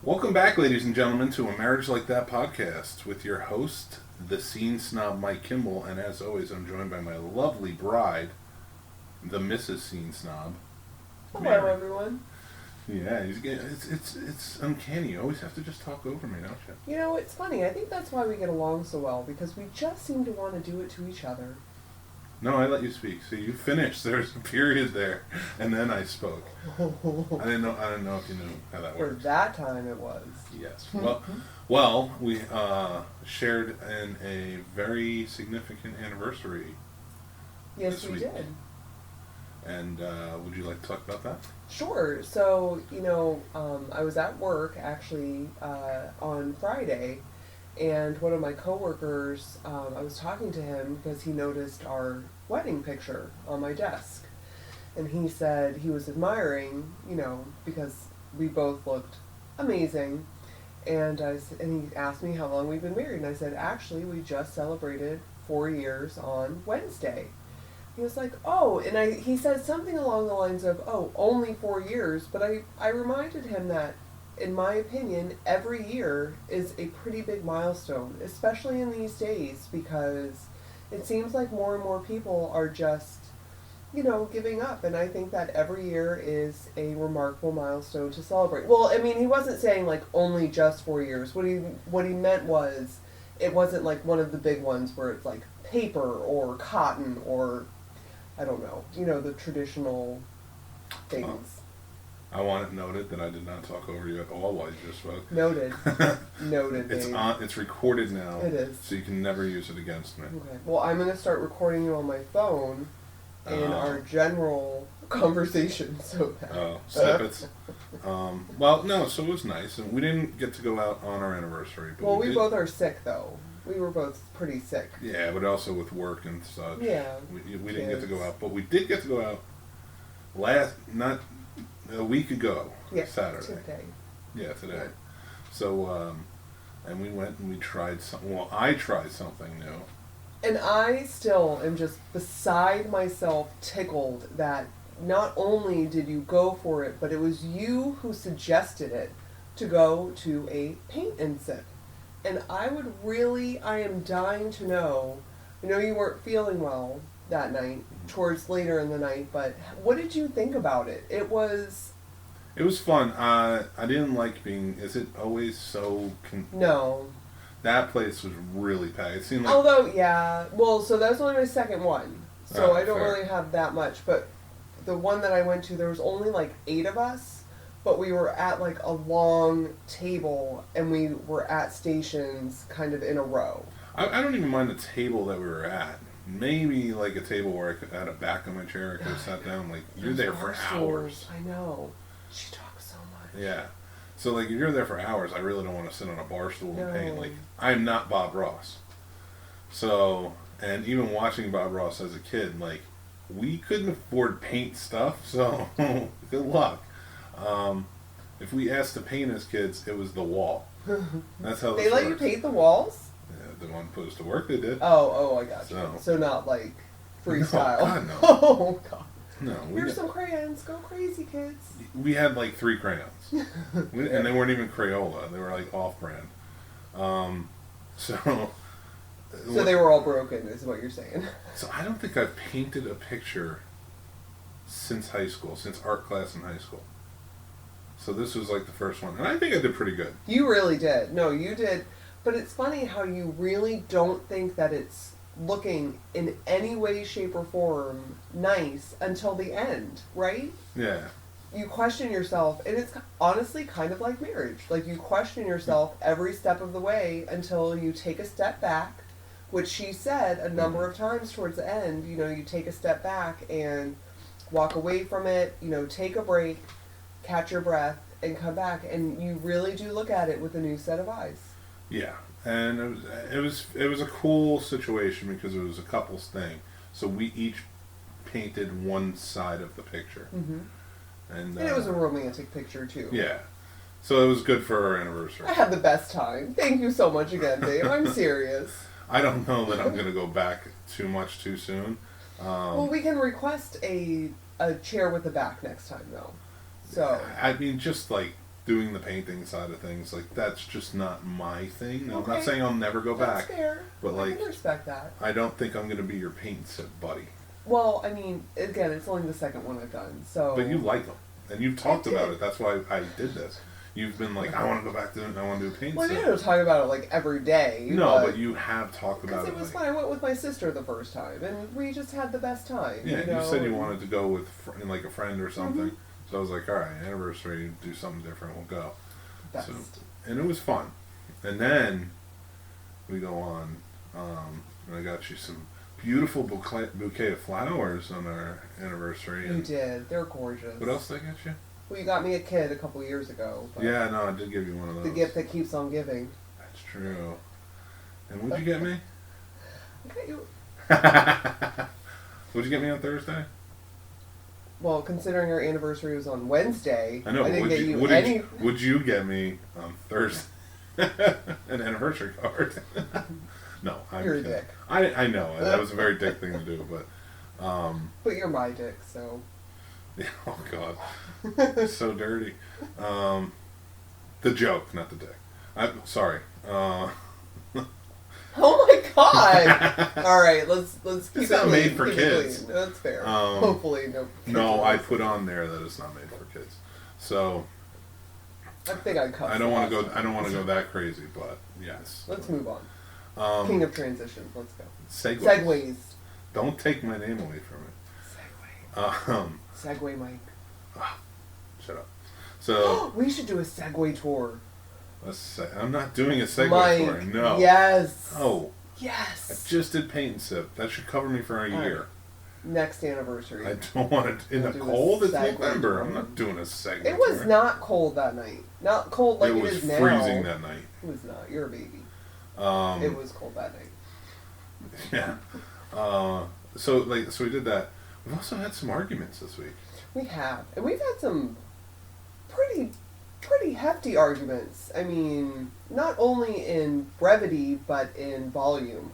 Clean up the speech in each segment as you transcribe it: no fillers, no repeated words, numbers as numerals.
Welcome back, ladies and gentlemen, to A Marriage Like That podcast with your host, the scene snob Mike Kimball, and as always, I'm joined by my lovely bride, the Mrs. Scene Snob. Hello, Mary. everyone. Yeah, it's uncanny. You always have to just talk over me, don't you? You know, it's funny. I think that's why we get along so well, because we just seem to want to do it to each other. No, I let you speak. See, you finished. There's a period there, and then I spoke. I didn't know if you knew how that For works. that time it was. Yes. Well, we shared in a very significant anniversary. Yes, This we week. did. And would you like to talk about that? Sure. So, I was at work, actually, on Friday, and one of my coworkers, I was talking to him because he noticed our wedding picture on my desk. And he said he was admiring, because we both looked amazing. And he asked me how long we've been married. And I said, actually, we just celebrated 4 years on Wednesday. He was like, oh, and he said something along the lines of, oh, only 4 years. But I reminded him that, in my opinion, every year is a pretty big milestone, especially in these days, because it seems like more and more people are just, giving up. And I think that every year is a remarkable milestone to celebrate. Well, I mean, he wasn't saying like only just 4 years. What he meant was, it wasn't like one of the big ones where it's like paper or cotton or, I don't know, the traditional things. I want it noted that I did not talk over you at all while you just spoke. Noted. Noted, Dave. It's recorded now. It is. So you can never use it against me. Okay. Well, I'm going to start recording you on my phone in our general conversation. So snippets. No, so it was nice. And we didn't get to go out on our anniversary. But well, we we both are sick, though. We were both pretty sick. Yeah, but also with work and such. Yeah. We didn't get to go out. But we did get to go out not a week ago, Yes, Saturday. today. Yeah, today. Yeah. So, and we went and we tried something. Well, I tried something new. And I still am just beside myself tickled that not only did you go for it, but it was you who suggested it to go to a paint and sip. And I am dying to know, I know you weren't feeling well that night, towards later in the night, but what did you think about it? It was fun. I didn't like being. Is it always so? No. That place was really packed. It seemed like. Although, yeah. Well, so that was only my second one. So I don't fair. really have that much. But the one that I went to, there was only like 8 of us. But we were at like a long table. And we were at stations kind of in a row. I don't even mind the table that we were at. Maybe like a table where I had a back on my chair. I could have sat down. Like, you're there for hours. I know. She talks so much. Yeah. So, like, if you're there for hours, I really don't want to sit on a bar stool and paint. Like, I'm not Bob Ross. So, and even watching Bob Ross as a kid, like, we couldn't afford paint stuff, so good luck. If we asked to paint as kids, it was the wall. That's how They let you paint the walls? Yeah, the one put us to work, they did. Oh, I got you. So not like freestyle. No, God, no. Oh, God. No, Here's some crayons. Go crazy, kids. We had like 3 crayons. And they weren't even Crayola. They were like off-brand. So they were all broken, is what you're saying. So I don't think I've painted a picture since high school, since art class in high school. So this was like the first one. And I think I did pretty good. You really did. No, you did. But it's funny how you really don't think that it's looking in any way, shape, or form nice until the end, right? Yeah. You question yourself, and it's honestly kind of like marriage. Like, you question yourself every step of the way until you take a step back, which she said a number of times towards the end. You take a step back and walk away from it, take a break, catch your breath, and come back. And you really do look at it with a new set of eyes. Yeah. And it was a cool situation because it was a couple's thing. So we each painted one side of the picture. Mm-hmm. And it was a romantic picture, too. Yeah. So it was good for our anniversary. I had the best time. Thank you so much again, Dave. I'm serious. I don't know that I'm going to go back too much too soon. Well, we can request a chair with a back next time, though. So I mean, just like doing the painting side of things, like, that's just not my thing. Okay. I'm not saying I'll never go That's back. fair. But, like, I can respect that. I don't think I'm going to be your paint sip buddy. Well, I mean, again, it's only the second one I've done, so. But you like them. And you've talked about did. it. That's why I did this. You've been like, I want to go back to it, I want to do a paint Well, I sip. didn't talk about it like every day. No, but you have talked about because it. it was like, fun. I went with my sister the first time, and we just had the best time. yeah, you know? you said you wanted to go with like a friend or something. Mhm. So I was like, all right, anniversary, do something different, we'll go. Best. So, and it was fun. And then we go on, and I got you some beautiful bouquet of flowers on our anniversary. You And did. They're gorgeous. what else did I get you? Well, you got me a kid a couple years ago. But Yeah, no, I did give you one of those. the gift that keeps on giving. That's true. And what'd you get me? I got you. What'd you get me on Thursday? Well, considering our anniversary was on Wednesday, I know. I didn't But get you what any. would you get me on Thursday? An anniversary card. No, I'm You're a kidding. dick. I know that was a very dick thing to do, but But you're my dick, so. yeah, oh god, it's so dirty. The joke, not the dick. I'm sorry. Oh my god! All right, let's keep It's it not clean, made for keep it kids. clean. That's fair. Hopefully, no. kids No, will I listen. put on there that it's not made for kids. So I think I cut. I don't want to go. I don't want to go that crazy, but yes. Let's move on. King of transitions. Let's go. Segways. Segways. Don't take my name away from it. Segway. Segway, Mike. Shut up. So We should do a Segway tour. I'm not doing a Segway Mike. tour. No. Yes. Oh, I Yes. just did paint and sip. That should cover me for a year. Next anniversary. I don't want to. In the We'll do a cold, it's Segway November. tour. I'm not doing a Segway It was tour. not cold that night. Not cold like It it was is now. freezing that night. It was not. You're a baby. Um, It was cold that night. Yeah. So we did that. We've also had some arguments this week. We have, and we've had some pretty hefty arguments. I mean, not only in brevity but in volume.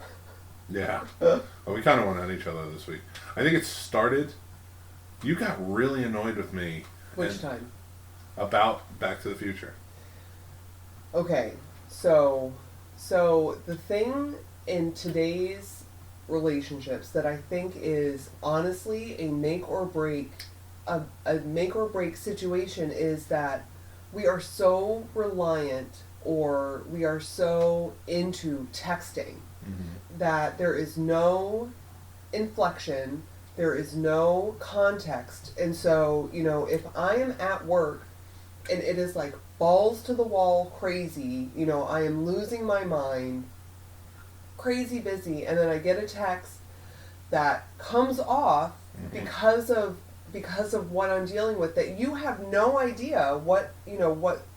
Yeah. Well, we kind of went at each other this week. I think it started. You got really annoyed with me. Which time? About Back to the Future. Okay, so the thing in today's relationships that I think is honestly a make or break situation is that we are so reliant or we are so into texting that there is no inflection, there is no context. And so, if I am at work and it is like balls to the wall crazy, I am losing my mind, crazy busy, and then I get a text that comes off because of what I'm dealing with, that you have no idea what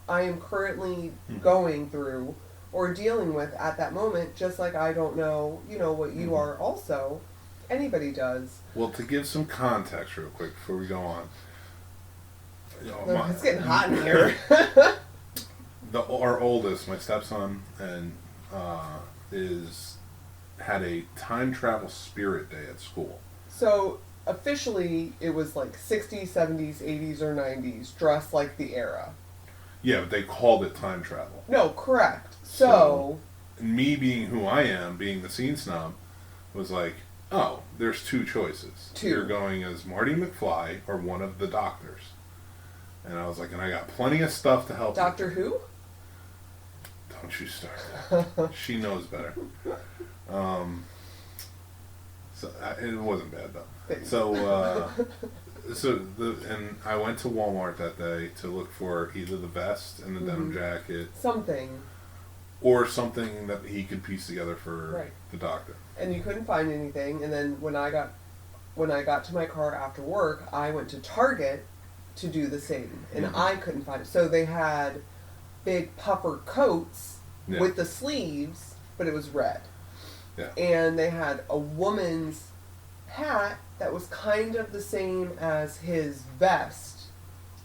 I am currently going through or dealing with at that moment, just like I don't know, what you are also. Anybody does. Well, to give some context real quick before we go on. It's getting hot in here. Our oldest, my stepson, and had a time travel spirit day at school. So officially it was like 60s, 70s, 80s, or 90s, dressed like the era. Yeah, but they called it time travel. No, correct. So me being who I am, being the scene snob, was like, oh, there's two choices. You're going as Marty McFly or one of the doctors. And I was like, and I got plenty of stuff to help Doctor Who? Don't you start that. She knows better. It wasn't bad though. Thanks. And I went to Walmart that day to look for either the vest and the denim jacket, Something. or something that he could piece together for Right. the doctor. And you couldn't find anything, and then when I got to my car after work, I went to Target to do the same, and I couldn't find it. So they had big puffer coats with the sleeves, but it was red. Yeah. And they had a woman's hat that was kind of the same as his vest,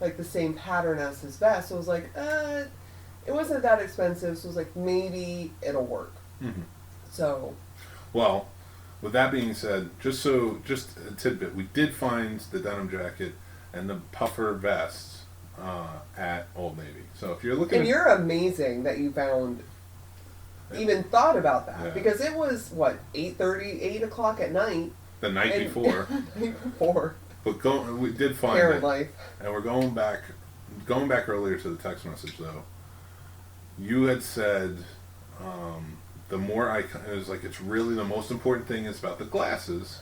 like the same pattern as his vest. So I was like, it wasn't that expensive, so I was like, maybe it'll work. So. Well, with that being said, just a tidbit, we did find the denim jacket and the puffer vest at Old Navy. So if you're looking, and you're amazing that you even thought about that, yeah. because it was what 8 o'clock at night. The night before. Night before. But we did find Parent it, life. and we're going back earlier to the text message though. You had said the more it was like it's really the most important thing is about the glasses,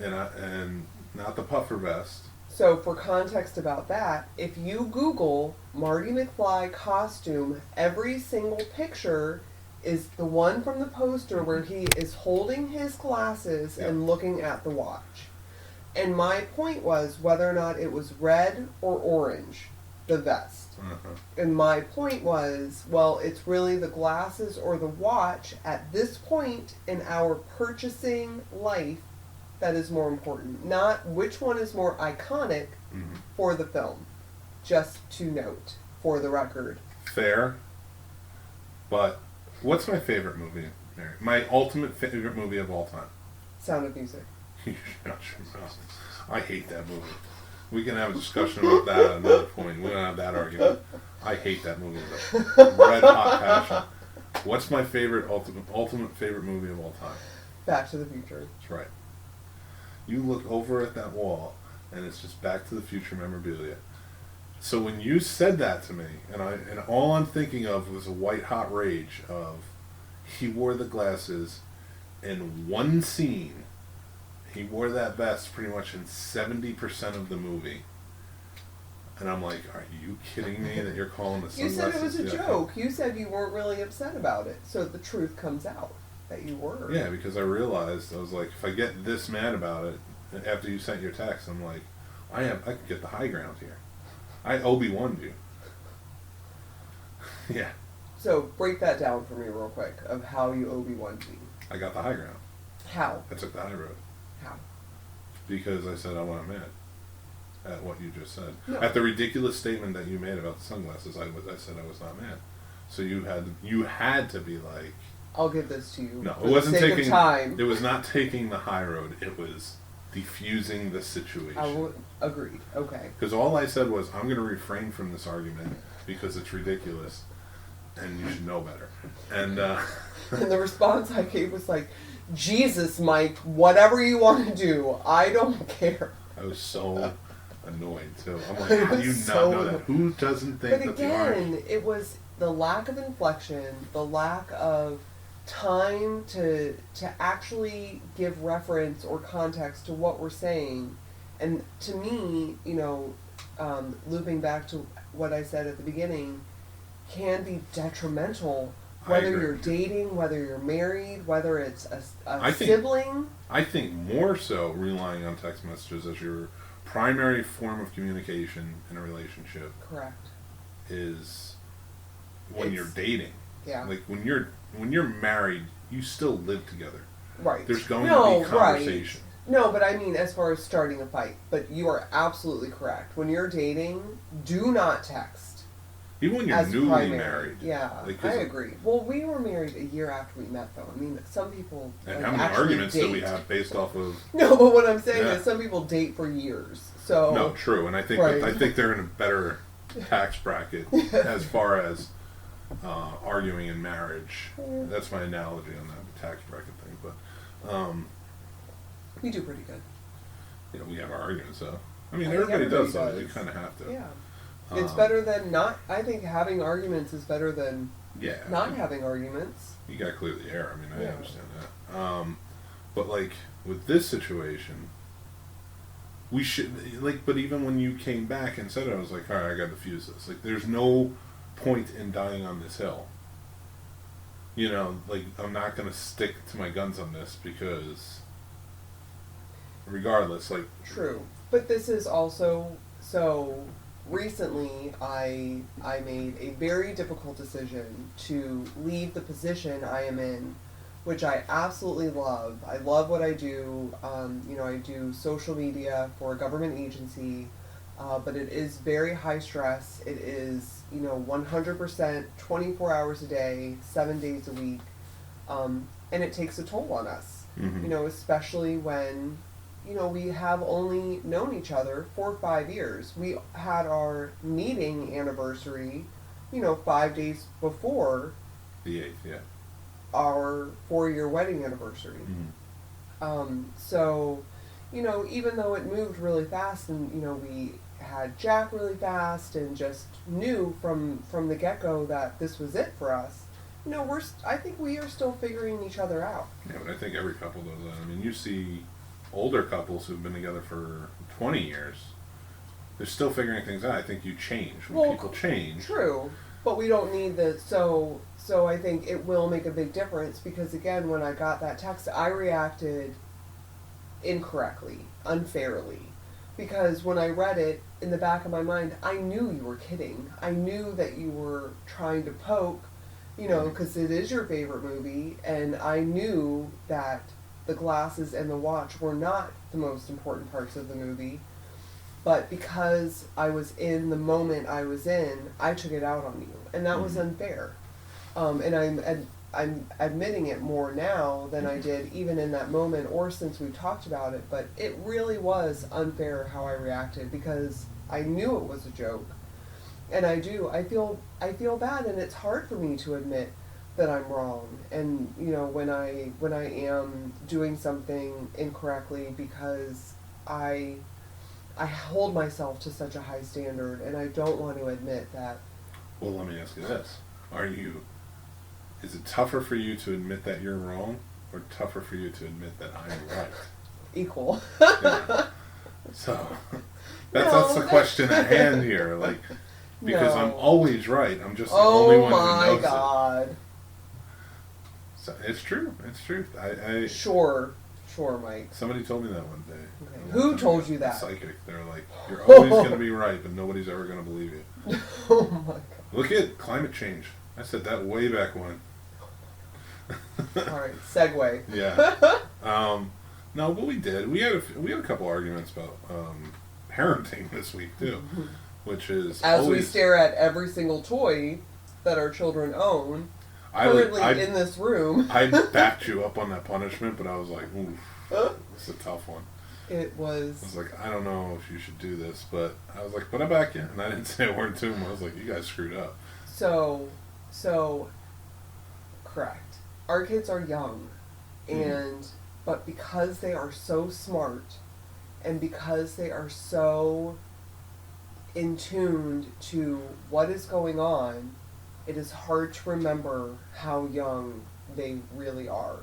and not the puffer vest. So for context about that, if you Google Marty McFly costume, every single picture is the one from the poster where he is holding his glasses and looking at the watch. And my point was whether or not it was red or orange, the vest. Uh-huh. And my point was, well, it's really the glasses or the watch at this point in our purchasing life that is more important. Not which one is more iconic for the film. Just to note, for the record. Fair. But what's my favorite movie, Mary? My ultimate favorite movie of all time? Sound of Music. You shut your mouth. I hate that movie. We can have a discussion about that at another point. We don't have that argument. I hate that movie with a red hot passion. What's my favorite, ultimate favorite movie of all time? Back to the Future. That's right. You look over at that wall, and it's just Back to the Future memorabilia. So when you said that to me, and all I'm thinking of was a white hot rage of he wore the glasses in one scene. He wore that vest pretty much in 70% of the movie. And I'm like, are you kidding me that you're calling the sunglasses? You said it was a joke. You said you weren't really upset about it. So the truth comes out that you were. Yeah, because I realized, I was like, if I get this mad about it, after you sent your text, I'm like, I can get the high ground here. I Obi-Wan'd you. Yeah. So break that down for me real quick of how you Obi-Wan'd me. I got the high ground. How? I took the high road. How? Because I said I wasn't mad at what you just said. No. At the ridiculous statement that you made about the sunglasses, I said I was not mad. So you had to be like, I'll give this to you. no, for it wasn't the sake taking of time. It was not taking the high road. It was diffusing the situation. I will agreed. Okay. Because all I said was, I'm going to refrain from this argument because it's ridiculous, and you should know better. And and the response I gave was like, Jesus, Mike, whatever you want to do, I don't care. I was so annoyed too. I'm like, how do you not know that? Who doesn't think But that the orange? again, it was the lack of inflection, the lack of time to actually give reference or context to what we're saying. And to me, looping back to what I said at the beginning, can be detrimental, whether you're dating, whether you're married, whether it's a sibling. I think more so relying on text messages as your primary form of communication in a relationship. Correct. Is when you're dating. Yeah. Like when you're married, you still live together. Right. There's going to be conversation. Right. No, but I mean as far as starting a fight. But you are absolutely correct. When you're dating, do not text. Even when you're newly married. Yeah, I agree. Well, we were married a year after we met, though. I mean, some people and how many arguments do we have based off of? No, but what I'm saying is some people date for years. So no, true, and I think they're in a better tax bracket as far as arguing in marriage. That's my analogy on that tax bracket thing. But we do pretty good. Yeah, we have our arguments, though. I mean, everybody does, though. You kind of have to. Yeah. It's better than not. I think having arguments is better than not having arguments. You got to clear the air. I mean, I understand that. But like with this situation, we should but even when you came back and said it, I was like, all right, I got to diffuse this. Like, there's no point in dying on this hill. I'm not going to stick to my guns on this because, regardless, True, but this is also so. Recently, I made a very difficult decision to leave the position I am in, which I absolutely love. I love what I do. I do social media for a government agency, but it is very high stress. It is, 100%, 24 hours a day, 7 days a week, and it takes a toll on us. Mm-hmm. Especially when you know, we have only known each other for 5 years. We had our meeting anniversary, you know, 5 days before The 8th, yeah. our 4-year wedding anniversary. So, you know, even though it moved really fast, and you know, we had Jack really fast, and just knew from the get-go that this was it for us. You know, I think we are still figuring each other out. Yeah, but I think every couple does that. I mean, you see older couples who've been together for 20 years, they're still figuring things out. I think you change when people change. True, but we don't need the so I think it will make a big difference, because again, when I got that text, I reacted incorrectly, unfairly, because when I read it, in the back of my mind, I knew you were kidding. I knew that you were trying to poke, you know, because it is your favorite movie, and I knew that the glasses and the watch were not the most important parts of the movie, but because I was in the moment I was in, I took it out on you, and that was unfair. And I'm admitting it more now than I did even in that moment or since we talked about it, but it really was unfair how I reacted, because I knew it was a joke. And I feel bad, and it's hard for me to admit that I'm wrong. And you know, when I am doing something incorrectly, because I hold myself to such a high standard, and I don't want to admit that. Well, let me ask you this. Is it tougher for you to admit that you're wrong, or tougher for you to admit that I'm right? Equal. Yeah. So, that's the question at hand here. Like, because I'm always right. I'm just the only one who knows it. Oh my God. So, it's true. It's true. Sure, Mike. Somebody told me that one day. Okay. Who told you that? A psychic. They're like, you're always going to be right, but nobody's ever going to believe you. Oh my God. Look at climate change. I said that way back when. All right, segue. Yeah. No, but we did. We had a couple arguments about parenting this week too, which is as we stare at every single toy that our children own. Currently in this room. I backed you up on that punishment, but I was like, oof, it's a tough one. It was. I was like, I don't know if you should do this, but I was like, but I back you, and I didn't say a word to him. I was like, you guys screwed up. So, correct. Our kids are young, but because they are so smart, and because they are so in tuned to what is going on, it is hard to remember how young they really are.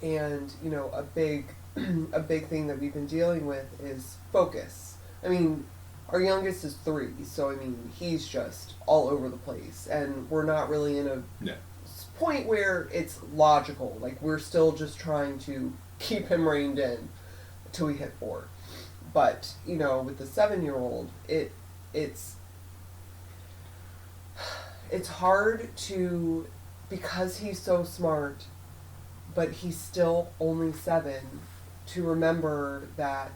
And you know, a big thing that we've been dealing with is focus. I mean, our youngest is 3, so I mean, he's just all over the place, and we're not really in a point where it's logical. Like, we're still just trying to keep him reined in till we hit 4. But you know, with the 7-year-old, it's hard to, because he's so smart, but he's still only 7, to remember that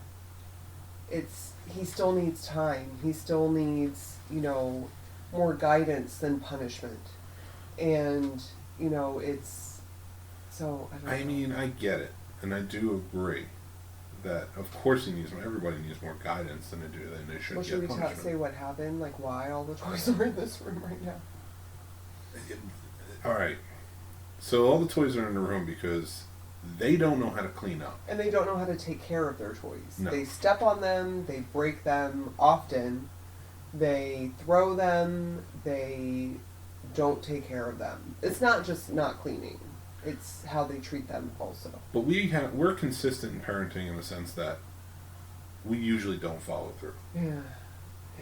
he still needs time. He still needs, you know, more guidance than punishment. And, you know, it's, so, I don't know. I mean, I get it. And I do agree that, of course, everybody needs more guidance than they should get punishment. Should we say what happened? Like, why all the toys are in this room right now? All right. So all the toys are in the room because they don't know how to clean up. And they don't know how to take care of their toys. No. They step on them, they break them often, they throw them, they don't take care of them. It's not just not cleaning. It's how they treat them also. But we're consistent in parenting in the sense that we usually don't follow through. Yeah.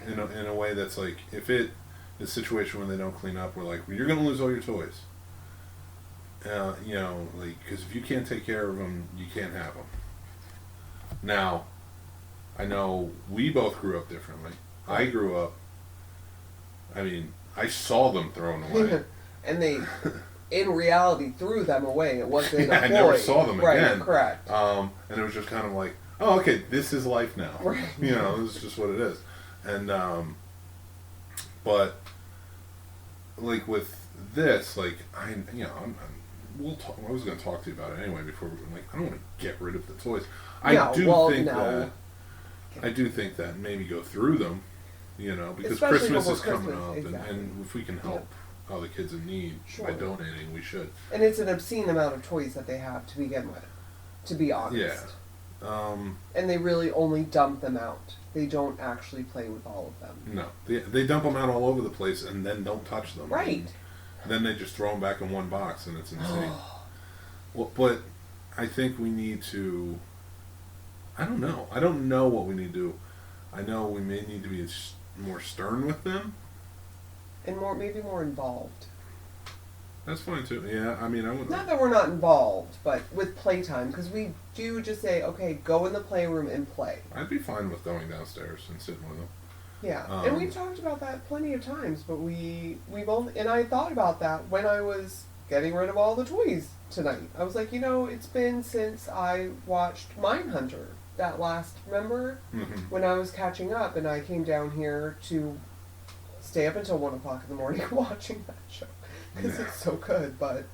In a way that's like, if it is a situation when they don't clean up, we're like, well, you're going to lose all your toys. You know, like, because if you can't take care of them, you can't have them. Now, I know we both grew up differently. I grew up, I mean, I saw them thrown away. And they, in reality, threw them away. It wasn't a I never saw them again. Right, correct. And it was just kind of like, oh, okay, this is life now. Right. You know, this is just what it is. And, but, like, with this, like, I'm we'll talk. I was going to talk to you about it anyway before we like. I don't want to get rid of the toys. No, I do think that maybe go through them, because Especially Christmas over is coming Christmas, up, exactly. and if we can help other kids in need by donating, we should. And it's an obscene amount of toys that they have to begin with, to be honest. Yeah. And they really only dump them out. They don't actually play with all of them. No, they dump them out all over the place and then don't touch them. Right. And then they just throw them back in one box, and it's insane. Well, but I think we need to. I don't know. I don't know what we need to do. I know we may need to be more stern with them. And maybe more involved. That's fine too. Yeah, I mean, I would. Not that we're not involved, but with playtime, because we do just say, okay, go in the playroom and play. I'd be fine with going downstairs and sitting with them. Yeah, and we've talked about that plenty of times, but we've only, and I thought about that when I was getting rid of all the toys tonight. I was like, it's been since I watched Mindhunter. That last, remember? Mm-hmm. When I was catching up and I came down here to stay up until 1 o'clock in the morning watching that show. Because it's so good, but...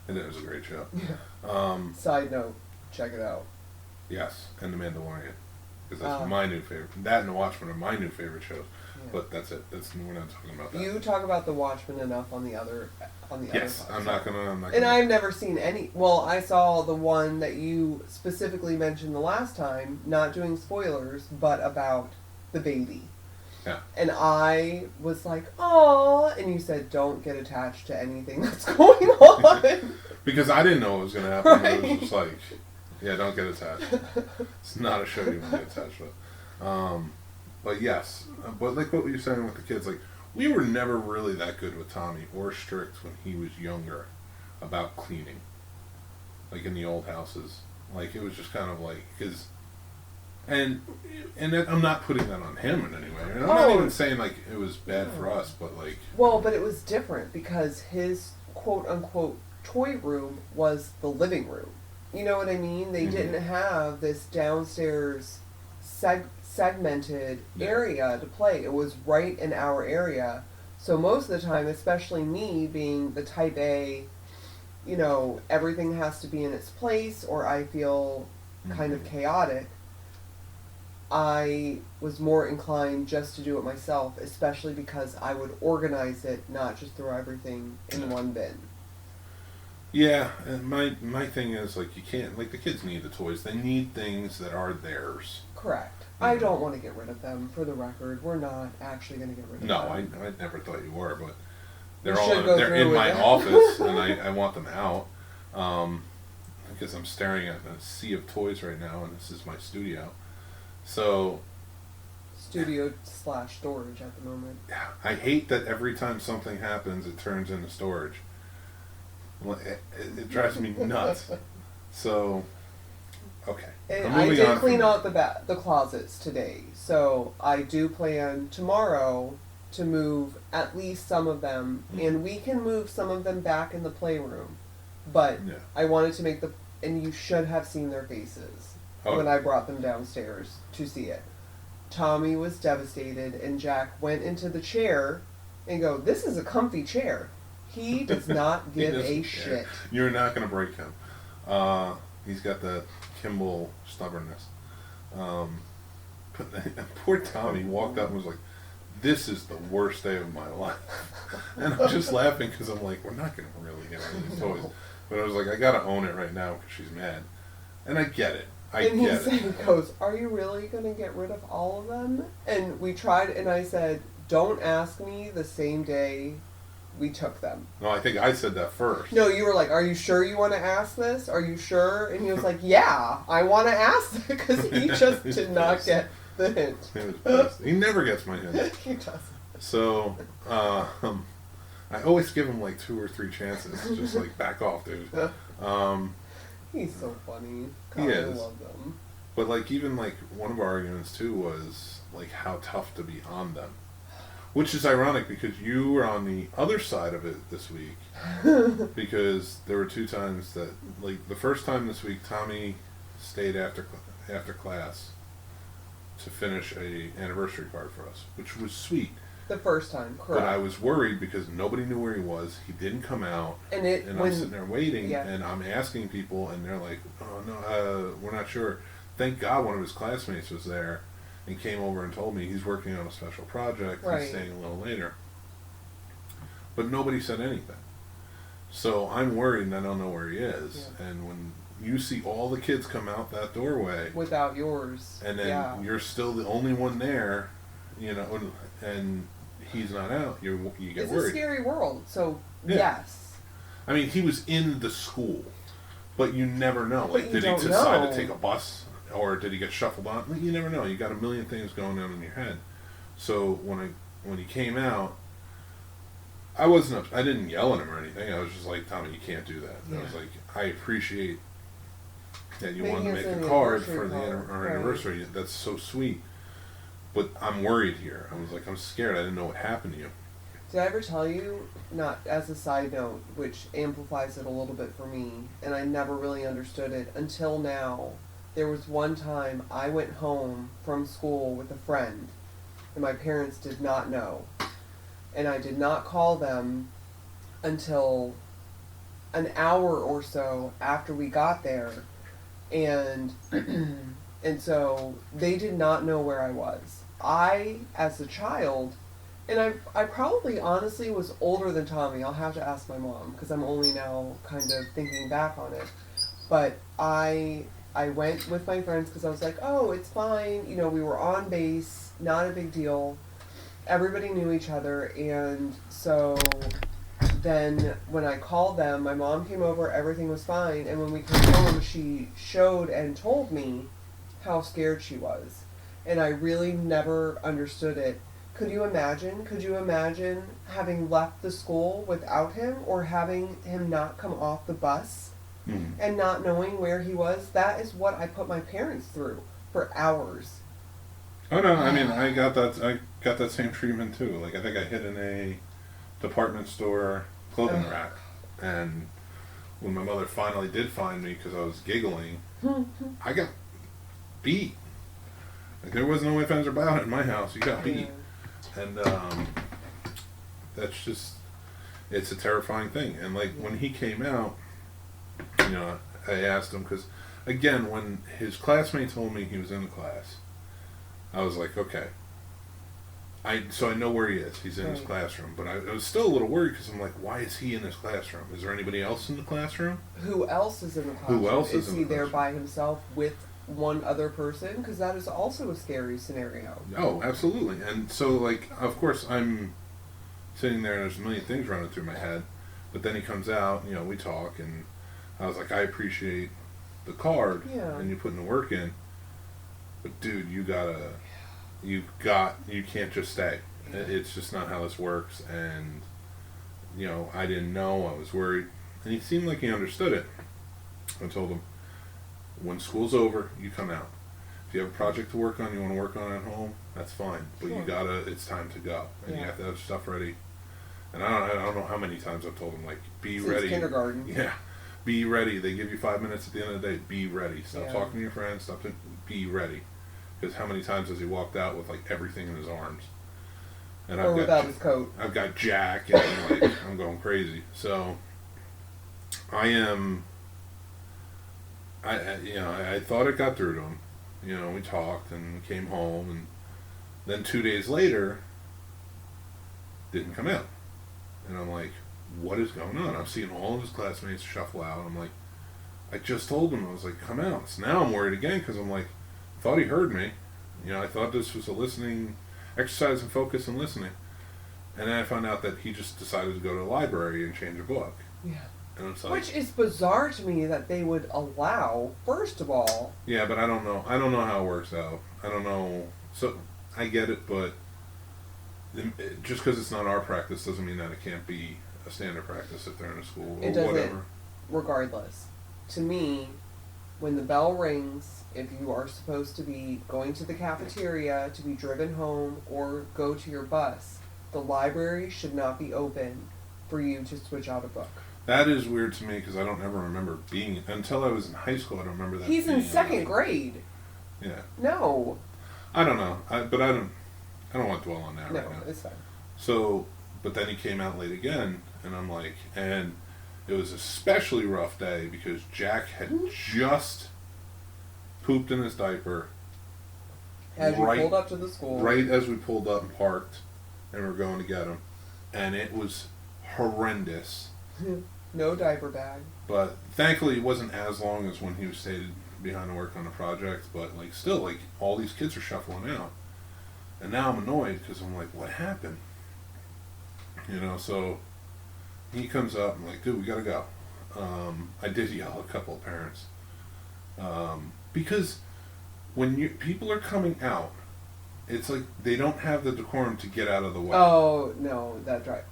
And it was a great show. Yeah. Side note, check it out. Yes, and The Mandalorian. Because that's my new favorite. That and The Watchmen are my new favorite shows. Yeah. But that's it. We're not talking about that. You talk about The Watchmen enough on the other Yes, other I'm not gonna. And I've never seen any. Well, I saw the one that you specifically mentioned the last time, not doing spoilers, but about the baby. Yeah. And I was like, "Aw," and you said, "Don't get attached to anything that's going on." Because I didn't know what was gonna happen. Right. It was just like, yeah, don't get attached. It's not a show you want to get attached with. But yes, but like what were you saying with the kids, like. We were never really that good with Tommy or strict when he was younger about cleaning. Like in the old houses. Like it was just kind of like his... And that, I'm not putting that on him in any way. And I'm not even saying like it was bad for us, but like... Well, but it was different because his quote-unquote toy room was the living room. You know what I mean? They didn't have this downstairs segmented area to play. It was right in our area. So most of the time, especially me being the type A, everything has to be in its place, or I feel kind of chaotic, I was more inclined just to do it myself, especially because I would organize it, not just throw everything in one bin. Yeah, and my thing is, like, you can't, like, the kids need the toys. They need things that are theirs. Correct. I don't want to get rid of them, for the record. We're not actually going to get rid of them. No, I never thought you were, but they're they're in my office, and I want them out. Because I'm staring at a sea of toys right now, and this is my studio. So... Studio/storage at the moment. Yeah, I hate that every time something happens, it turns into storage. It drives me nuts. So... Okay. And I did clean out the closets today, so I do plan tomorrow to move at least some of them, and we can move some of them back in the playroom. But I wanted to make and you should have seen their faces when I brought them downstairs to see it. Tommy was devastated, and Jack went into the chair and go, "This is a comfy chair." He does not give a shit. You're not going to break him. He's got the Kimball stubbornness. But poor Tommy walked up and was like, "This is the worst day of my life." And I'm just laughing because I'm like, we're not going to really get rid of these toys. But I was like, I got to own it right now because she's mad. And I get it. He goes, "Are you really going to get rid of all of them?" And we tried, and I said, "Don't ask me the same day we took them." No, I think I said that first. No, you were like, "Are you sure you want to ask this? Are you sure?" And he was like, "Yeah, I want to ask," because he just did not get the hint. He was pissed. He never gets my hint. He doesn't. So, I always give him like 2 or 3 chances. Just like, back off, dude. He's so funny. He is. I love them. But like, even like, one of our arguments too was like how tough to be on them. Which is ironic because you were on the other side of it this week. Because there were 2 times that, like, the first time this week, Tommy stayed after class to finish a anniversary card for us, which was sweet. The first time, correct. But I was worried because nobody knew where he was. He didn't come out. And I'm sitting there waiting, yeah. and I'm asking people, and they're like, "Oh no, we're not sure." Thank God one of his classmates was there and came over and told me he's working on a special project. Right. He's staying a little later. But nobody said anything. So I'm worried and I don't know where he is. Yeah. And when you see all the kids come out that doorway without yours, and then you're still the only one there, you know, and he's not out, you get worried. It's a scary world. So yes, I mean, he was in the school, but you never know. But like, did he decide to take a bus, or did he get shuffled on? Like, you never know. You got a million things going on in your head. So when he came out, I didn't yell at him or anything. I was just like, Tommy, you can't do that. Yeah. I was like, I appreciate that you wanted to make a card for our anniversary. That's so sweet. But I'm worried here. I was like, I'm scared. I didn't know what happened to you. Did I ever tell you, not as a side note, which amplifies it a little bit for me, and I never really understood it until now. There was one time I went home from school with a friend, and my parents did not know. And I did not call them until an hour or so after we got there. And and so they did not know where I was. I, as a child, and I probably honestly was older than Tommy. I'll have to ask my mom because I'm only now kind of thinking back on it. But I went with my friends because I was like, oh, it's fine. You know, we were on base, not a big deal. Everybody knew each other, and so then when I called them, my mom came over, everything was fine, and when we came home, she showed and told me how scared she was. And I really never understood it. Could you imagine having left the school without him, or having him not come off the bus and not knowing where he was? That is what I put my parents through for hours. Oh no, I mean, I got that same treatment too. Like, I think I hid in a department store clothing rack, and when my mother finally did find me because I was giggling, I got beat. Like, there was no ifs, ands, or about it in my house. You got beat. And that's just, it's a terrifying thing. And like, when he came out, you know, I asked him, because again, when his classmate told me he was in the class, I was like, okay. So I know where he is. He's in his classroom. But I was still a little worried because I'm like, why is he in his classroom? Is there anybody else in the classroom? Who else is in the classroom? Who else is he there by himself with one other person? Because that is also a scary scenario. Oh, absolutely. And so, like, of course, I'm sitting there and there's a million things running through my head. But then he comes out, you know, we talk, and I was like, I appreciate the card and you putting the work in. But dude, you can't just stay. It's just not how this works. And, you know, I didn't know. I was worried. And he seemed like he understood it. I told him, when school's over, you come out. If you have a project to work on, you want to work on it at home, that's fine. But it's time to go. And you have to have stuff ready. And I don't know how many times I've told him, like, be ready. Kindergarten. Yeah. Be ready. They give you 5 minutes at the end of the day. Be ready. Stop talking to your friends. Be ready. Because how many times has he walked out with, like, everything in his arms? And or without his coat. I've got Jack, and, like, I'm going crazy. So, I thought it got through to him. You know, we talked and came home, and then 2 days later, didn't come out. And I'm like, what is going on? I'm seeing all of his classmates shuffle out. I'm like, I just told him. I was like, come out. So now I'm worried again because I'm like, I thought he heard me. You know, I thought this was a listening exercise and focus and listening. And then I found out that he just decided to go to the library and change a book. Yeah. And it's like, which is bizarre to me that they would allow, first of all. Yeah, but I don't know. I don't know how it works out. I don't know. So, I get it, but just because it's not our practice doesn't mean that it can't be a standard practice if they're in a school or whatever. Regardless. To me, when the bell rings, if you are supposed to be going to the cafeteria to be driven home or go to your bus, the library should not be open for you to switch out a book. That is weird to me because I don't ever remember being, until I was in high school, I don't remember that. He's in second grade. Yeah. No. I don't know. But I don't want to dwell on that right now. No, it's fine. So, but then he came out late again, and I'm like, and it was an especially rough day because Jack had just pooped in his diaper. As you pulled up to the school. Right as we pulled up and parked, and we were going to get him. And it was horrendous. No diaper bag. But thankfully it wasn't as long as when he was stayed behind to work on the project, but like still, like all these kids are shuffling out. And now I'm annoyed because I'm like, what happened? You know, so he comes up and I'm like, dude, we gotta go. I did yell at a couple of parents. Because when people are coming out, it's like they don't have the decorum to get out of the way. Oh, no, that's right.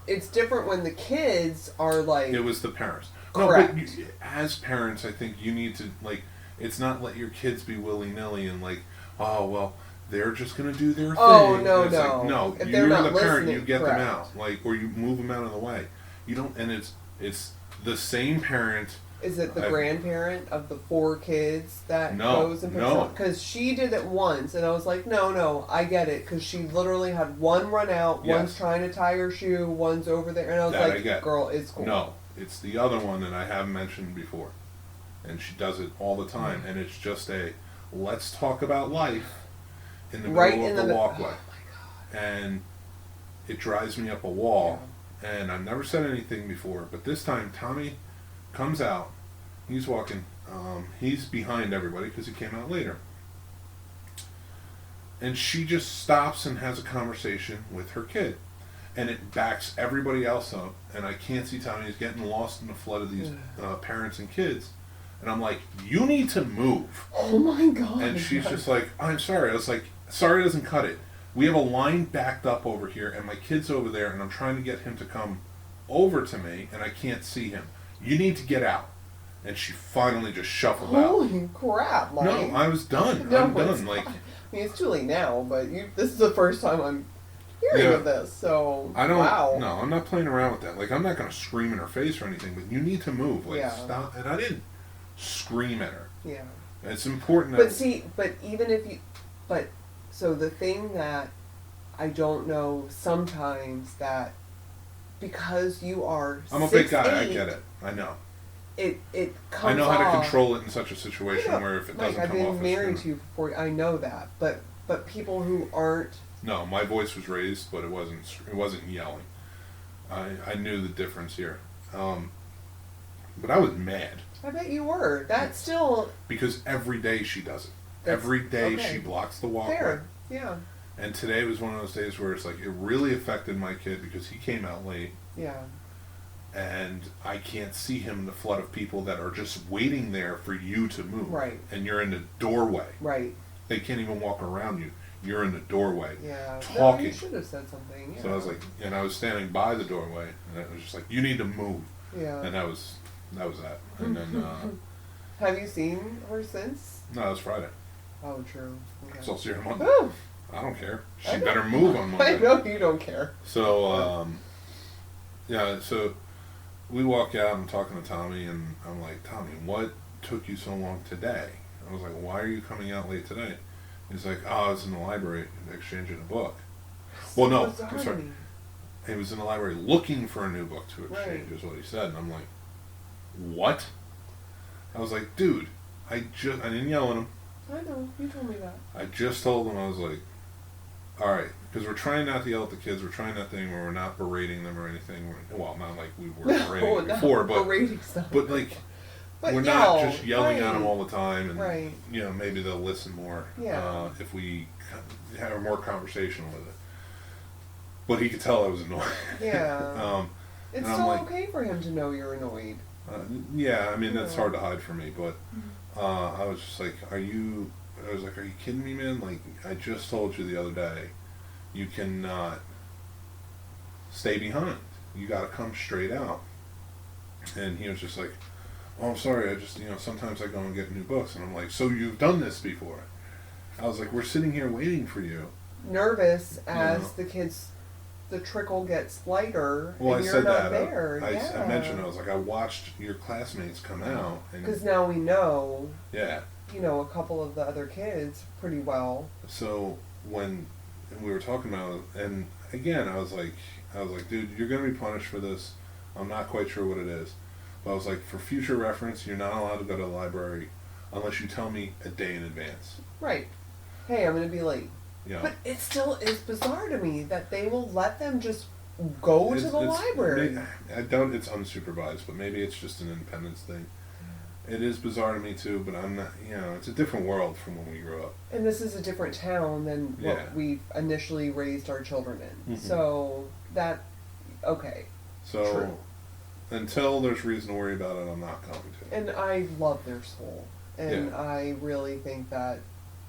It's different when the kids are like... It was the parents. Correct. No, but as parents, I think you need to, like, it's not let your kids be willy-nilly and like, oh, well, they're just going to do their thing. Oh, no. Like, no, if you're not the parent, you get correct. them out. Like, or you move them out of the way. You don't, and it's the same parent. Is it the grandparent of the 4 kids that goes and picks up? Because she did it once, and I was like, no, I get it. Because she literally had one run out, one's trying to tie her shoe, one's over there, and I was like, girl, it's cool. No, it's the other one that I have mentioned before. And she does it all the time, and it's just let's talk about life in the middle of the walkway. Oh my God. And it drives me up a wall, and I've never said anything before, but this time Tommy comes out. He's walking. He's behind everybody because he came out later. And she just stops and has a conversation with her kid. And it backs everybody else up. And I can't see Tommy. He's getting lost in the flood of these parents and kids. And I'm like, you need to move. Oh my God. And she's just like, I'm sorry. I was like, sorry doesn't cut it. We have a line backed up over here. And my kid's over there. And I'm trying to get him to come over to me. And I can't see him. You need to get out. And she finally just shuffled out. Holy crap, Mike. No, I was done. No, I'm done. Like, I mean, it's too late now, but this is the first time I'm hearing of this, so wow. No, I'm not playing around with that. Like, I'm not going to scream in her face or anything, but you need to move. Like, stop. And I didn't scream at her. Yeah. It's important that... But even if you... But, so the thing that I don't know sometimes that because you are I'm a big guy, I get it. I know. It comes I know off. how to control it in such a situation where if it doesn't come off... I've been married to you for I know that. But people who aren't... No, my voice was raised, but it wasn't yelling. I knew the difference here. But I was mad. I bet you were. That's still... Because every day she does it. Every day she blocks the walkway. Fair, yeah. And today was one of those days where it's like, it really affected my kid because he came out late. Yeah. And I can't see him in the flood of people that are just waiting there for you to move. Right. And you're in the doorway. Right. They can't even walk around you. You're in the doorway. Yeah. Talking. No, you should have said something. Yeah. So I was like, and I was standing by the doorway, and it was just like, you need to move. Yeah. And that was that. And then. Have you seen her since? No, it was Friday. Oh, true. Okay. So I'll see her Monday. Ooh. I don't care. She better move on Monday. I know you don't care. So, yeah, so we walk out, I'm talking to Tommy, and I'm like, Tommy, what took you so long today? I was like, why are you coming out late today? He's like, oh, I was in the library exchanging a book. Well, no, I'm sorry. He was in the library looking for a new book to exchange, is what he said. And I'm like, what? I was like, dude, I didn't yell at him. I know, you told me that. I just told him, I was like, all right, because we're trying not to yell at the kids. We're trying that thing where we're not berating them or anything. Well, not like we were berating them before, but like we're not just yelling at them all the time, and you know, maybe they'll listen more if we have more conversation with it. But he could tell I was annoyed. Yeah. It's still okay for him to know you're annoyed. Yeah, I mean that's hard to hide from me, but I was just like, are you kidding me, man? Like, I just told you the other day, you cannot stay behind. You got to come straight out. And he was just like, oh, I'm sorry, I just, sometimes I go and get new books. And I'm like, so you've done this before? I was like, we're sitting here waiting for you. Nervous as the trickle gets lighter, well, and I you're said not that. there. I mentioned, I was like, I watched your classmates come out. Because now we know. Yeah. A couple of the other kids pretty well. So when we were talking about it, and again, I was like, dude, you're gonna be punished for this. I'm not quite sure what it is, but I was like, for future reference, you're not allowed to go to the library unless you tell me a day in advance. Right. Hey, I'm gonna be late. You know, But it still is bizarre to me that they will let them just go to the library. I don't. It's unsupervised, but maybe it's just an independence thing. It is bizarre to me too, but I'm not. You know, it's a different world from when we grew up. And this is a different town than what Yeah. we initially raised our children in. Mm-hmm. So that, okay. So True. until there's reason to worry about it, I'm not going to. And I love their soul, and Yeah. I really think that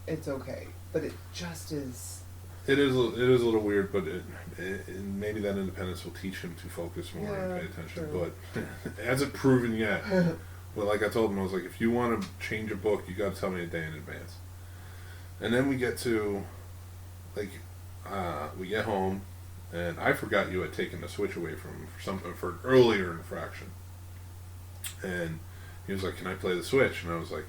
it's okay. But it just is. It is a little weird, but maybe that independence will teach him to focus more and pay attention. True. But it hasn't proven yet. But like I told him, I was like, if you want to change a book, you got to tell me a day in advance. And then we get to, like, we get home, and I forgot you had taken the Switch away from him for an earlier infraction. And he was like, "Can I play the Switch?" And I was like,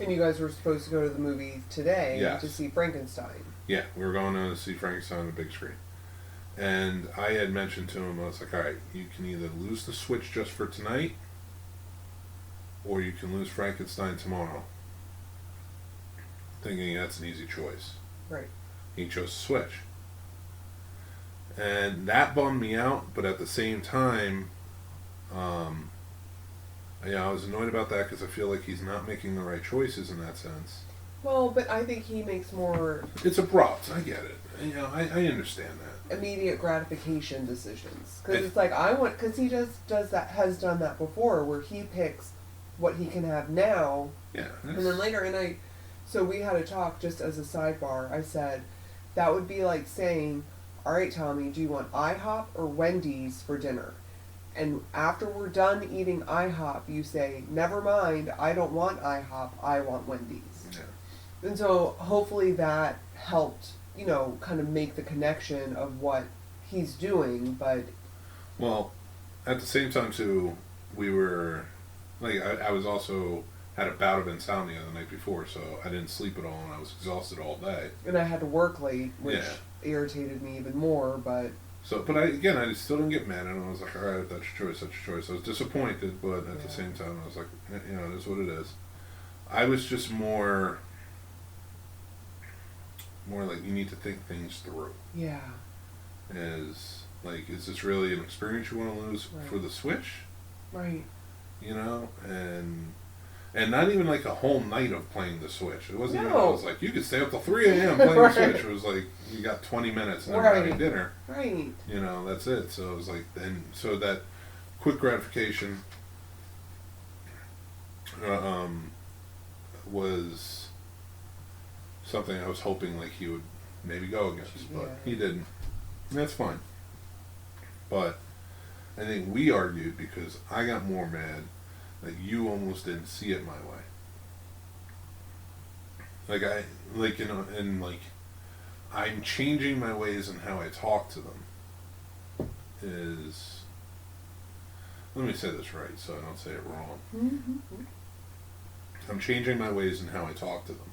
And you guys were supposed to go to the movie today Yes. to see Frankenstein. "Yeah, we were going to see Frankenstein on the big screen." And I had mentioned to him, I was like, "All right, you can either lose the Switch just for tonight, or you can lose Frankenstein tomorrow." Thinking that's an easy choice. Right. He chose the Switch. And that bummed me out, but at the same time, I was annoyed about that because I feel like he's not making the right choices in that sense. Well, but I think he makes more It's abrupt, I get it. You know, I understand that. immediate gratification decisions because It- it's like because he just has done that before where he picks what he can have now Yeah. and then later so we had a talk just as a sidebar. I said that would be like saying, all right, Tommy, do you want IHOP or Wendy's for dinner? And after we're done eating IHOP, you say, never mind, I don't want IHOP, I want Wendy's. Yeah. And so hopefully that helped, kind of make the connection of what he's doing, but Well, at the same time too, we were like I was also had a bout of insomnia the night before, so I didn't sleep at all and I was exhausted all day. and I had to work late, which Yeah. irritated me even more, but So, but I still didn't get mad at him. I was like, all right, if that's your choice, that's your choice. I was disappointed, but at the same time, I was like, it is what it is. I was just more like, you need to think things through. yeah. Is this really an experience you want to lose for the Switch? Right. You know, and not even like a whole night of playing the Switch. It wasn't even, I was like, you could stay up till 3 a.m. playing Right. the Switch. It was like, you got 20 minutes and then we're having dinner. Right. You know, that's it. So it was like, so that quick gratification was something I was hoping like he would maybe go against, but he didn't. And that's fine. But I think we argued because I got more mad that you almost didn't see it my way. I'm changing my ways in how I talk to them. Let me say this right so I don't say it wrong. Mm-hmm. I'm changing my ways in how I talk to them.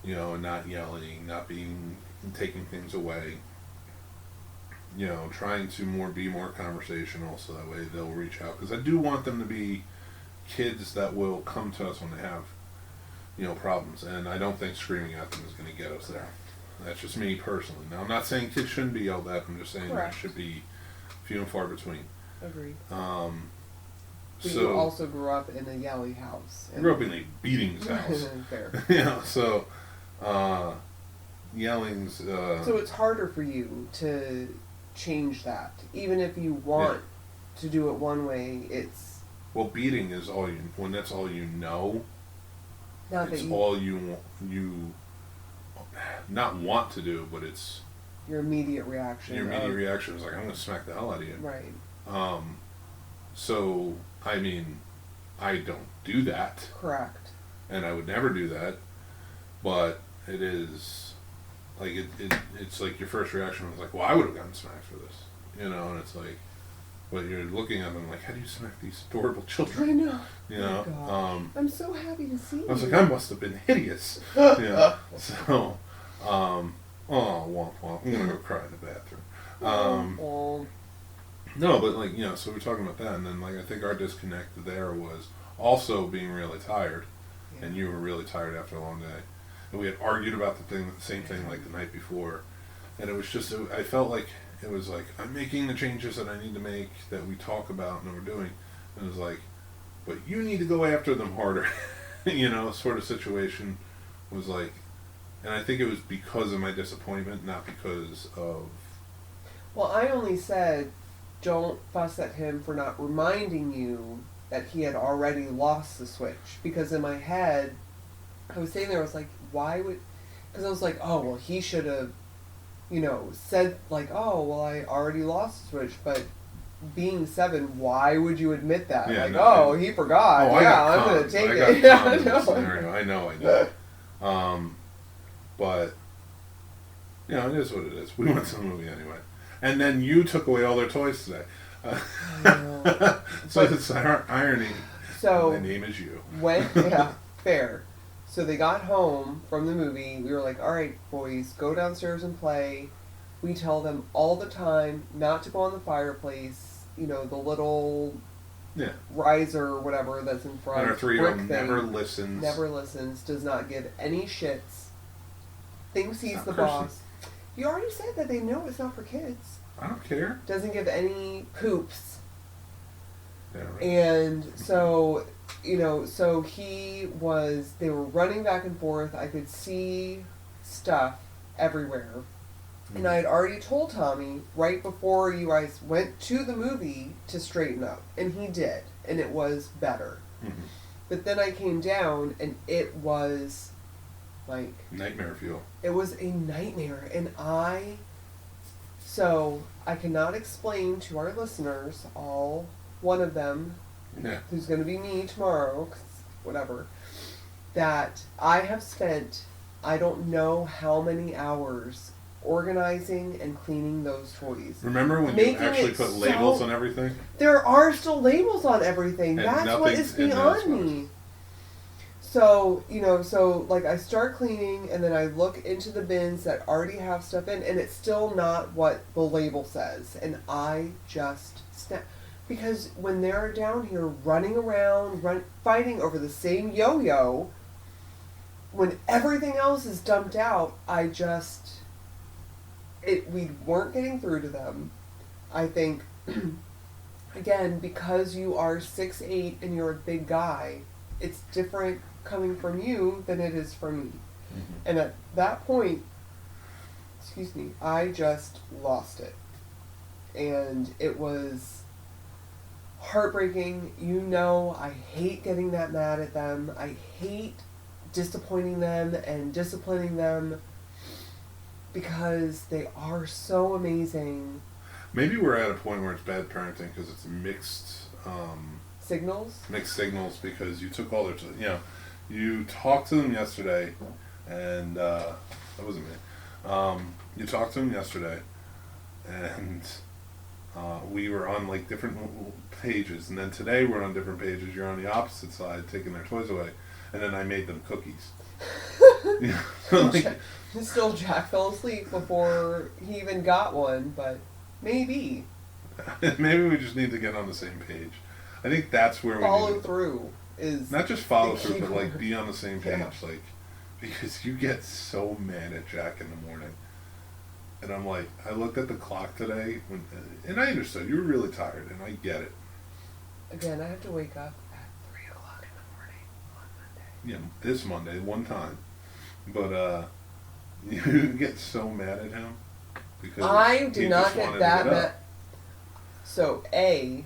You know, and not yelling, taking things away. You know, trying to be more conversational so that way they'll reach out. Because I do want them to be kids that will come to us when they have, problems. And I don't think screaming at them is going to get us there. That's just me personally. Now, I'm not saying kids shouldn't be yelled at. I'm just saying it should be few and far between. Agreed. But so you also grew up in a yelly house. I grew up in a beatings house. Fair. So yelling's... so it's harder for you to change that. Even if you want to do it one way, it's... Well, beating is when that's all you know, all you not want to do, but it's... Your immediate reaction. Your immediate reaction is like, I'm going to smack the hell out of you. Right. So, I mean, I don't do that. Correct. And I would never do that. But it is, like, it's like your first reaction was like, well, I would have gotten smacked for this. And it's like, but you're looking at them like, how do you smack these adorable children? I know. Oh, I'm so happy to see you. I was like, I must have been hideous. So, Oh, womp womp. I'm gonna go cry in the bathroom. Oh. No, but like, so we're talking about that, and then like I think our disconnect there was also being really tired, Yeah. and you were really tired after a long day, and we had argued about the same thing like the night before, and it was just I felt like it was like I'm making the changes that I need to make that we talk about and that we're doing, and it was like, but you need to go after them harder, sort of situation was like, and I think it was because of my disappointment, not because of. Well, I only said, don't fuss at him for not reminding you that he had already lost the switch. Because in my head, I was sitting there, I was like, why would... Because I was like, oh, well, he should have, said, like, oh, well, I already lost the switch. But being 7, why would you admit that? Yeah, like, no, oh, he forgot. Oh, yeah, I'm going to take it. I know. But, it is what it is. We went to the movie anyway. And then you took away all their toys today. So it's irony. So my name is you. Fair. So they got home from the movie. We were like, all right, boys, go downstairs and play. We tell them all the time not to go on the fireplace. The little riser or whatever that's in front. And our 3-year-old never listens. Never listens. Does not give any shits. Thinks he's the boss. You already said that they know it's not for kids. I don't care. Doesn't give any poops. Yeah, right. And so, they were running back and forth. I could see stuff everywhere. Mm-hmm. And I had already told Tommy right before you guys went to the movie to straighten up. And he did. And it was better. Mm-hmm. But then I came down and it was like... nightmare fuel. It was a nightmare. And So I cannot explain to our listeners, all one of them, who's going to be me tomorrow, 'cause whatever, that I have spent, I don't know how many hours organizing and cleaning those toys. Remember when you actually put labels on everything? There are still labels on everything. And that's what is beyond me. So, like I start cleaning and then I look into the bins that already have stuff in and it's still not what the label says. And I just snap. Because when they're down here running around, fighting over the same yo-yo, when everything else is dumped out, we weren't getting through to them. I think, again, because you are 6'8" and you're a big guy, it's different coming from you than it is from me. Mm-hmm. And at that point, I just lost it. And it was heartbreaking. I hate getting that mad at them. I hate disappointing them and disciplining them because they are so amazing. Maybe we're at a point where it's bad parenting because it's mixed signals. Mixed signals because you took all their, you talked to them yesterday, and that wasn't me. You talked to them yesterday, and we were on like different pages, and then today we're on different pages. You're on the opposite side, taking their toys away, and then I made them cookies. Still, Jack fell asleep before he even got one, but maybe. Maybe we just need to get on the same page. I think that's where follow through is not just follow through, but like be on the same page, like because you get so mad at Jack in the morning, and I'm like, I looked at the clock today, and I understood you were really tired, and I get it. Again, I have to wake up at 3 o'clock in the morning on Monday. Yeah, this Monday, one time, but you get so mad at him because I did not get that mad. So I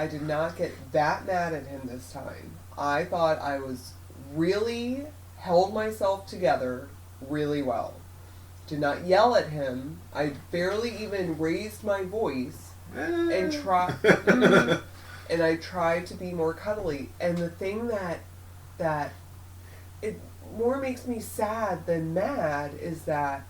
did not get that mad at him this time. I thought I was really held myself together really well. Did not yell at him. I barely even raised my voice and and I tried to be more cuddly. And the thing that it more makes me sad than mad is that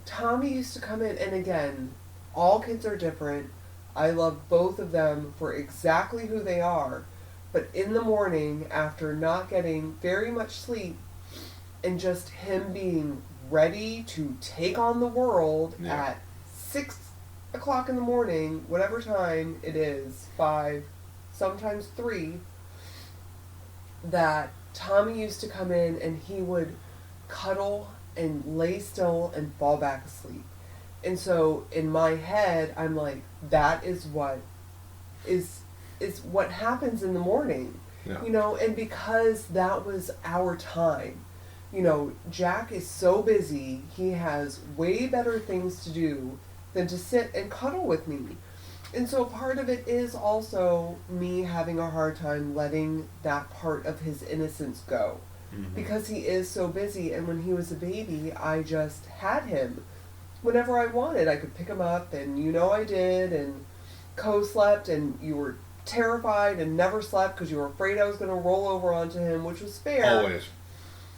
Tommy used to come in, and again, all kids are different. I love both of them for exactly who they are. But in the morning, after not getting very much sleep, and just him being ready to take on the world Yeah. at 6 o'clock in the morning, whatever time it is, 5, sometimes 3, that Tommy used to come in and he would cuddle and lay still and fall back asleep. And so in my head, I'm like, that is what is what happens in the morning. Yeah. You know, and because that was our time. You know, Jack is so busy, he has way better things to do than to sit and cuddle with me. And so part of it is also me having a hard time letting that part of his innocence go. Mm-hmm. Because he is so busy, and when he was a baby, I just had him. Whenever I wanted, I could pick him up, and you know I did, and co-slept, and you were terrified and never slept because you were afraid I was going to roll over onto him, which was fair.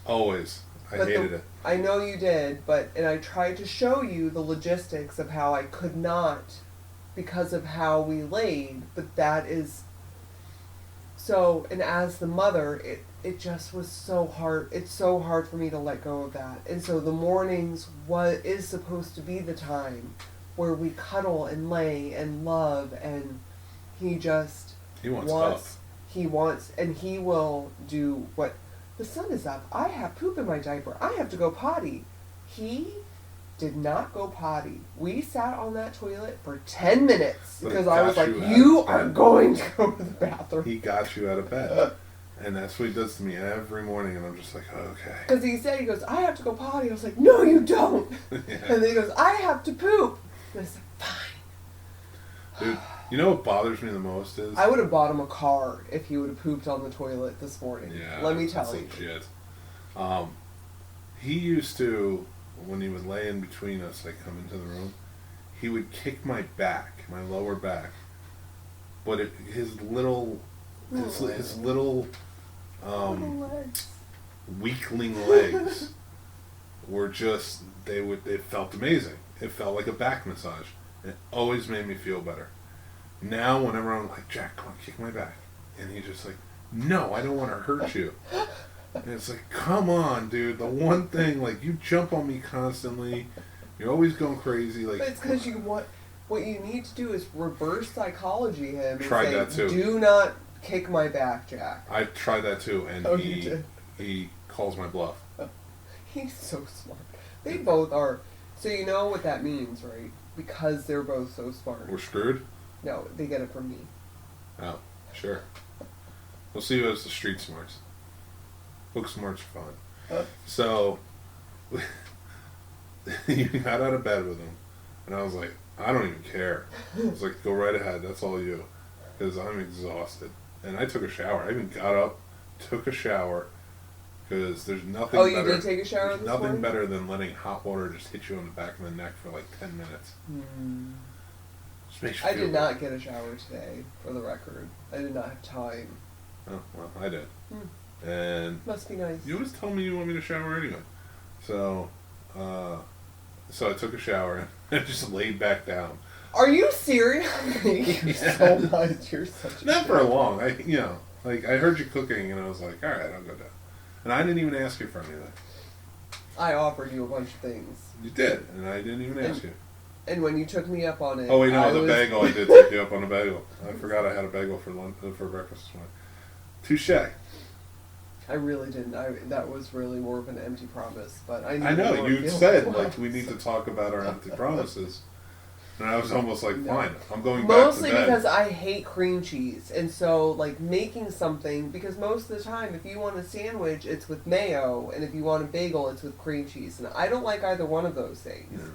Always. I hated it. I know you did, and I tried to show you the logistics of how I could not because of how we laid, but that is so, and as the mother, it just was so hard. It's so hard for me to let go of that. And so the mornings is supposed to be the time where we cuddle and lay and love, and he wants, and he will do what, the sun is up, I have poop in my diaper, I have to go potty. He did not go potty. We sat on that toilet for 10 minutes because I was like, you are going to go to the bathroom. He got you out of bed. And that's what he does to me every morning, and I'm just like, okay. Because he goes, I have to go potty. I was like, no, you don't. Yeah. And then he goes, I have to poop. And I was like, fine. Dude, you know what bothers me the most is? I would have bought him a car if he would have pooped on the toilet this morning. Yeah. Let me tell you. Shit. He used to, when he would lay in between us, like come into the room, he would kick my back, my lower back. But his little weakling legs were just, it felt amazing. It felt like a back massage. It always made me feel better. Now whenever I'm like, Jack, come on, kick my back, and he's just like, no, I don't want to hurt you. And it's like, come on, dude, the one thing, like, you jump on me constantly, you're always going crazy, like. But it's because what you need to do is reverse psychology him and tried that too. Do not kick my back, Jack. I tried that too, and he calls my bluff. He's so smart. They both are. So you know what that means, right? Because they're both so smart. We're screwed? No, they get it from me. Oh, sure. We'll see who has the street smarts. Book smarts are fun. So, you got out of bed with him, and I was like, I don't even care. I was like, go right ahead, that's all you. Because I'm exhausted. And I took a shower. I even got up, took a shower, because there's nothing better. Oh, you did take a shower this morning? Nothing better than letting hot water just hit you on the back of the neck for like 10 minutes. Just makes you I feel did not get a shower today, for the record. I did not have time. Oh, well, I did. And must be nice. You always tell me you want me to shower anyway. So I took a shower and just laid back down. Are you serious? You're so nice. You're such a Not for long. I heard you cooking and I was like, all right, I'll go down. And I didn't even ask you for anything. I offered you a bunch of things. You did, and I didn't even ask you. And when you took me up on it, oh wait, no, the bagel. I did take you up on a bagel. I forgot I had a bagel for breakfast this morning. Touché. I really didn't. That was really more of an empty promise. But I know you said like we need to talk about our empty promises, and I was almost like, fine, I'm going back to bed. Mostly because I hate cream cheese, and so like making something, because most of the time if you want a sandwich, it's with mayo, and if you want a bagel, it's with cream cheese, and I don't like either one of those things. Yeah.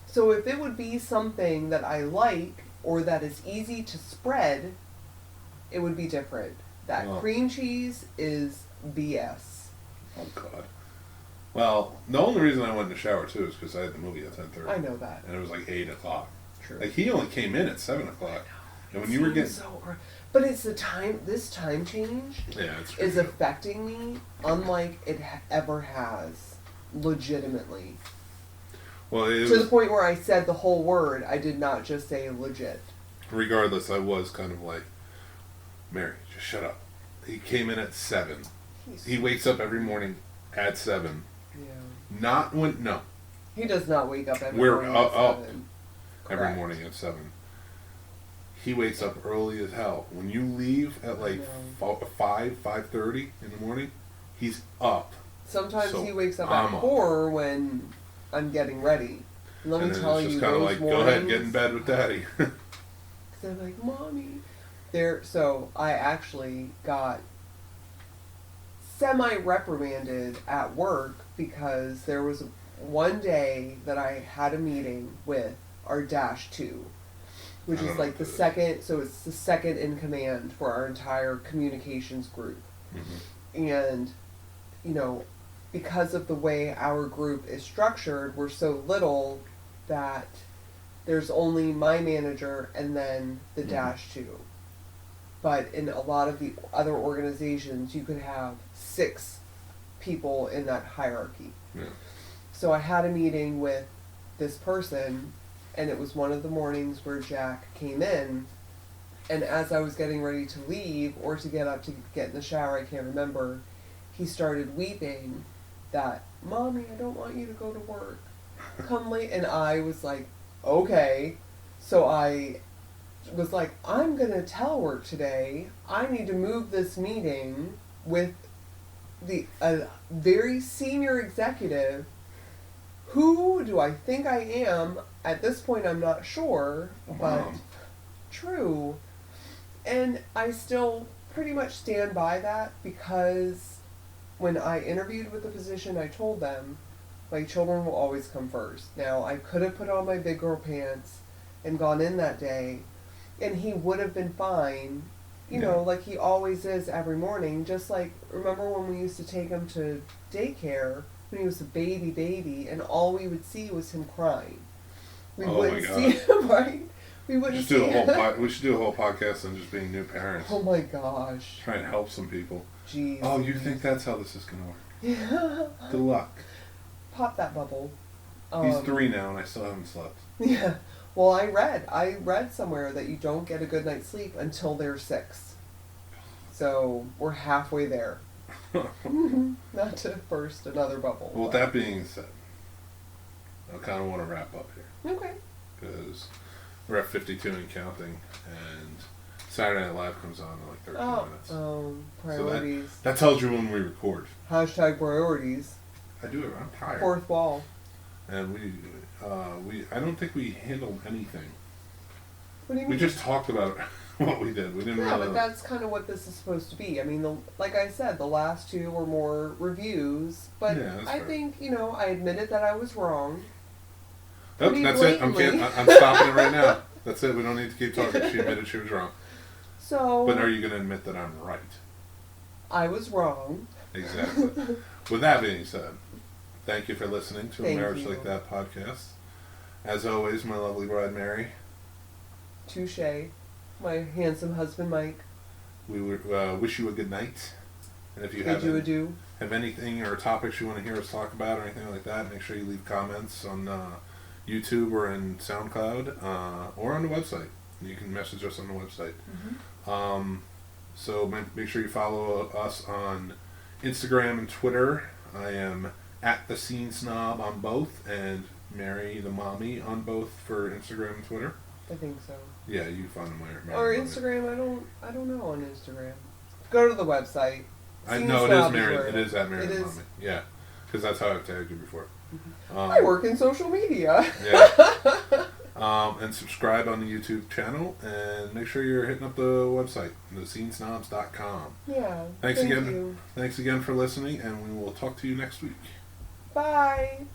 So if it would be something that I like or that is easy to spread, it would be different. That cream cheese is BS. Oh God. Well, the only reason I went in the shower too is because I had the movie at 10:30. I know that. And it was like 8 o'clock. True. Like he only came in at 7 o'clock. And when you were getting but it's the time. This time change is affecting me unlike it ever has. Legitimately. Well, to the point where I said the whole word. I did not just say legit. Regardless, I was kind of like, Mary, just shut up. He came in at 7. He wakes up every morning at 7. Yeah. Not when, no. He does not wake up every We're morning up, at 7. Every Correct. morning at 7. He wakes up early as hell. When you leave at like 5:30 in the morning, he's up. Sometimes So he wakes up I'm at up. 4 when I'm getting ready. And let And me then tell it's you, just kind of those like, mornings, go ahead, get in bed with daddy. Because I'm like, Mommy. So I actually got semi-reprimanded at work because there was one day that I had a meeting with our -2, which I don't is know like what the that is. second, so it's the second in command for our entire communications group. And, you know, because of the way our group is structured, we're so little that there's only my manager and then the -2. But in a lot of the other organizations, you could have 6 people in that hierarchy. Yeah. So I had a meeting with this person, and it was one of the mornings where Jack came in, and as I was getting ready to leave or to get up to get in the shower, I can't remember, he started weeping that, Mommy, I don't want you to go to work. Come late. And I was like, okay. So I was like, I'm going to telework today. I need to move this meeting with a very senior executive. Who do I think I am? At this point, I'm not sure, but true. And I still pretty much stand by that because when I interviewed with the position, I told them my children will always come first. Now, I could have put on my big girl pants and gone in that day, and he would have been fine, you know, like he always is every morning. Just like, remember when we used to take him to daycare when he was a baby, and all we would see was him crying. We wouldn't see him, right? We wouldn't see him. We should do a whole podcast on just being new parents. Oh my gosh. Try and help some people. Jeez. Oh, you think that's how this is going to work? Yeah. Good luck. Pop that bubble. He's 3 now and I still haven't slept. Yeah. Well, I read somewhere that you don't get a good night's sleep until they're 6. So we're halfway there. Not to burst another bubble. Well, with that being said, I kind of want to wrap up here. Okay. Because we're at 52 and counting, and Saturday Night Live comes on in like 13 minutes. Priorities. So that tells you when we record. Hashtag priorities. I do it. I'm tired. Fourth wall. And I don't think we handled anything. What do you mean? We just talked about what we did. We didn't Yeah, really. but that's kind of what this is supposed to be. I mean, like I said, the last 2 were more reviews, but Yeah, that's I fair. think, you know, I admitted that I was wrong. Nope, pretty that's it. I'm blatantly. stopping it right now. That's it. We don't need to keep talking. She admitted she was wrong. So But are you going to admit that I'm right? I was wrong. Exactly. With that being said, thank you for listening to a Thank Marriage you. Like That podcast. As always, my lovely bride Mary. Touche. My handsome husband Mike. We wish you a good night. And if you Bid you adieu. have anything or topics you want to hear us talk about or anything like that, make sure you leave comments on YouTube or in SoundCloud or on the website. You can message us on the website. So make sure you follow us on Instagram and Twitter. I am at the Scene Snob on both, and Mary the Mommy on both for Instagram and Twitter. I think so. Yeah, you find them Mary Or the Mommy. Instagram, I don't know on Instagram. Go to the website. I Scene know it Snob is Mary. where It is at Mary it the is. Mommy. Yeah, because that's how I've tagged you before. I work in social media. Yeah. And subscribe on the YouTube channel, and make sure you're hitting up the website, thescenesnobs.com. Yeah. Thanks thank again. You. Thanks again for listening, and we will talk to you next week. Bye.